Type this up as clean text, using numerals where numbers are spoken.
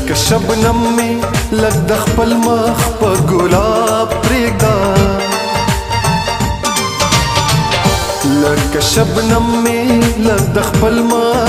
لکه شبنم می لږ د خپل مخ په ګلاب پرېږده لکه شبنم می لږ د خپل مخ